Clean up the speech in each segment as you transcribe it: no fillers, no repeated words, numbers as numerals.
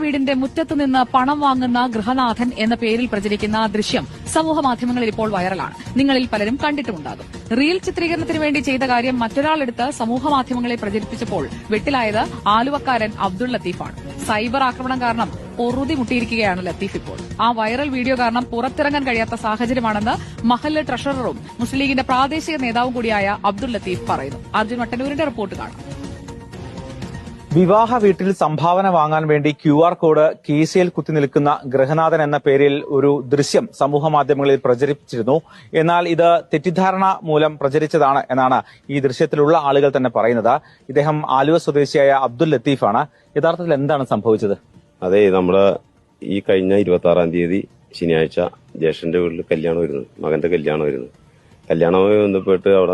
വീടിന്റെ മുറ്റത്തുനിന്ന് പണം വാങ്ങുന്ന ഗൃഹനാഥൻ എന്ന പേരിൽ പ്രചരിക്കുന്ന ദൃശ്യം സമൂഹമാധ്യമങ്ങളിൽ ഇപ്പോൾ വൈറലാണ്. നിങ്ങളിൽ പലരും കണ്ടിട്ടുമുണ്ടാകും. റീൽ ചിത്രീകരണത്തിന് വേണ്ടി ചെയ്ത കാര്യം മറ്റൊരാളെടുത്ത് സമൂഹമാധ്യമങ്ങളിൽ പ്രചരിപ്പിച്ചപ്പോൾ വെട്ടിലായത് ആലുവക്കാരൻ അബ്ദുൾ ലത്തീഫാണ്. സൈബർ ആക്രമണം കാരണം പൊറുതി മുട്ടിയിരിക്കുകയാണ് ലത്തീഫ് ഇപ്പോൾ. ആ വൈറൽ വീഡിയോ കാരണം പുറത്തിറങ്ങാൻ കഴിയാത്ത സാഹചര്യമാണെന്ന് മഹല്ല് ട്രഷററും മുസ്ലിം ലീഗിന്റെ പ്രാദേശിക നേതാവും കൂടിയായ അബ്ദുൾ ലത്തീഫ് പറയുന്നു. അർജുൻ മട്ടന്നൂരിന്റെ റിപ്പോർട്ട് കാണാം. വിവാഹ വീട്ടിൽ സംഭാവന വാങ്ങാൻ വേണ്ടി QR കോഡ് കീശയിൽ കുത്തി നിൽക്കുന്ന ഗൃഹനാഥൻ എന്ന പേരിൽ ഒരു ദൃശ്യം സമൂഹമാധ്യമങ്ങളിൽ പ്രചരിപ്പിച്ചിരുന്നു. എന്നാൽ ഇത് തെറ്റിദ്ധാരണ മൂലം പ്രചരിച്ചതാണ് എന്നാണ് ഈ ദൃശ്യത്തിലുള്ള ആളുകൾ തന്നെ പറയുന്നത്. ഇദ്ദേഹം ആലുവ സ്വദേശിയായ അബ്ദുൾ ലത്തീഫാണ്. യഥാർത്ഥത്തിൽ എന്താണ് സംഭവിച്ചത്? അതെ, നമ്മുടെ ഈ കഴിഞ്ഞ 26-ാം തീയതി ശനിയാഴ്ച ജ്യേഷ്ഠന്റെ വീട്ടിൽ കല്യാണമായിരുന്നു, മകന്റെ കല്യാണമായിരുന്നു. കല്യാണവുമായി ബന്ധപ്പെട്ട് അവിടെ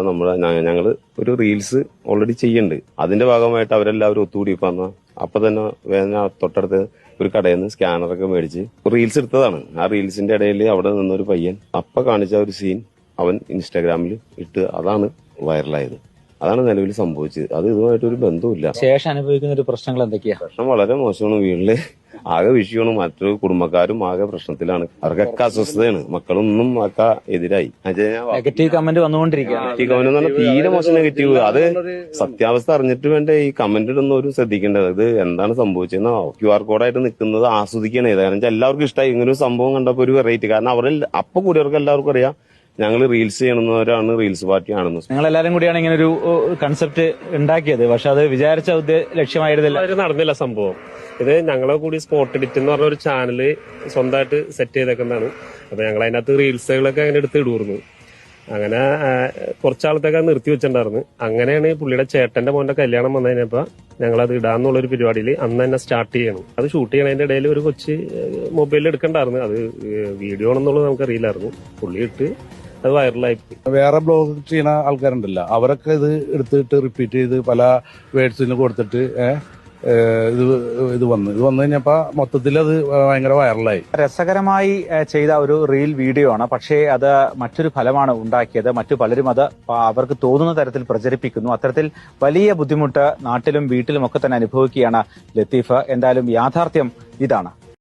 ഞങ്ങള് ഒരു റീൽസ് ഓൾറെഡി ചെയ്യുന്നുണ്ട്. അതിന്റെ ഭാഗമായിട്ട് അവരെല്ലാവരും ഒത്തുകൂടി വന്ന അപ്പൊ തന്നെ വേദന തൊട്ടടുത്ത് ഒരു കടയിൽ നിന്ന് സ്കാനറൊക്കെ മേടിച്ച് റീൽസ് എടുത്തതാണ്. ആ റീൽസിന്റെ ഇടയിൽ അവിടെ നിന്നൊരു പയ്യൻ അപ്പൊ കാണിച്ച ഒരു സീൻ അവൻ ഇൻസ്റ്റാഗ്രാമിൽ ഇട്ട് അതാണ് വൈറലായത്. അതാണ് നിലവിൽ സംഭവിച്ചത്. അത് ഇതുമായിട്ടൊരു ബന്ധവുമില്ല. ശേഷം അനുഭവിക്കുന്ന ഒരു പ്രശ്നങ്ങൾ എന്തൊക്കെയാ? പ്രശ്നം വളരെ മോശമാണ്. വീട്ടില് ആകെ വിഷയമാണ്. മറ്റൊരു കുടുംബക്കാരും ആകെ പ്രശ്നത്തിലാണ്. അവർക്കൊക്കെ അസ്വസ്ഥതയാണ്. മക്കളൊന്നും ഒക്കെ എതിരായി. നെഗറ്റീവ് കമന്റ് വന്നുകൊണ്ടിരിക്കുകയാണ്. നെഗറ്റീവ് കമന്റ് എന്ന് പറഞ്ഞാൽ തീരെ മോശം നെഗറ്റീവ്. അത് സത്യാവസ്ഥ അറിഞ്ഞിട്ട് വേണ്ട ഈ കമന്റ് ഇടുന്ന ഒരു ശ്രദ്ധിക്കേണ്ടത്. ഇത് എന്താണ് സംഭവിച്ചതെന്ന് QR കോഡായിട്ട് നിൽക്കുന്നത് ആസ്വദിക്കണേ. കാരണം വെച്ചാൽ എല്ലാവർക്കും ഇഷ്ടമായി. ഇങ്ങനെ ഒരു സംഭവം കണ്ടപ്പോ ഒരു വെറൈറ്റി. കാരണം അവരിൽ അപ്പൊ കൂടിയവർക്ക് എല്ലാവർക്കും അറിയാം ഞങ്ങൾ റീൽസ് ചെയ്യണമെന്നവരാണ്, റീൽസ് പാർട്ടി ആണെന്ന്. നിങ്ങൾ എല്ലാവരും കൂടിയാണ് ഇങ്ങനെ ഒരു കൺസെപ്റ്റ് ഉണ്ടാക്കിയത്. പക്ഷെ അത് വിചാരിച്ച ലക്ഷ്യമായിരുന്നില്ല. നടന്നില്ല സംഭവം. ഇത് ഞങ്ങളെ കൂടി സ്പോട്ട് എഡിറ്റ് എന്ന് പറഞ്ഞ ഒരു ചാനല് സ്വന്തമായിട്ട് സെറ്റ് ചെയ്തേക്കുന്നതാണ്. അപ്പൊ ഞങ്ങൾ അതിനകത്ത് റീൽസുകളൊക്കെ അങ്ങനെ എടുത്ത് ഇടുന്നു. അങ്ങനെ കുറച്ചാളത്തേക്ക് നിർത്തി വെച്ചിട്ടുണ്ടായിരുന്നു. അങ്ങനെയാണ് പുള്ളിയുടെ ചേട്ടന്റെ മോന്റെ കല്യാണം വന്നു കഴിഞ്ഞപ്പോ ഞങ്ങളത് ഇടാന്നുള്ളൊരു പരിപാടിയിൽ അന്ന് തന്നെ സ്റ്റാർട്ട് ചെയ്യണം. അത് ഷൂട്ട് ചെയ്യണതിന്റെ ഇടയിൽ ഒരു കൊച്ച് മൊബൈലിൽ എടുക്കണ്ടായിരുന്നു. അത് വീഡിയോ ആണെന്നുള്ളത് നമുക്കറിയില്ലായിരുന്നു. പുള്ളി ഇട്ട് അത് വൈറലായി. വേറെ ബ്ലോഗ് ചെയ്യുന്ന ആൾക്കാരുണ്ടല്ലോ, അവരൊക്കെ ഇത് എടുത്തിട്ട് റിപ്പീറ്റ് ചെയ്ത് പല വേർഡ്സിന് കൊടുത്തിട്ട് ഇത് വന്നു കഴിഞ്ഞപ്പോ മൊത്തത്തിൽ അത് ഭയങ്കര വൈറലായി. രസകരമായി ചെയ്ത ഒരു റീൽ വീഡിയോ ആണ്. പക്ഷേ അത് മറ്റൊരു ഫലമാണ് ഉണ്ടാക്കിയത്. മറ്റു പലരും അത് അവർക്ക് തോന്നുന്ന തരത്തിൽ പ്രചരിപ്പിക്കുന്നു. അത്തരത്തിൽ വലിയ ബുദ്ധിമുട്ട് നാട്ടിലും വീട്ടിലും ഒക്കെ തന്നെ അനുഭവിക്കുകയാണ് ലത്തീഫ്. എന്തായാലും യാഥാർത്ഥ്യം ഇതാണ്.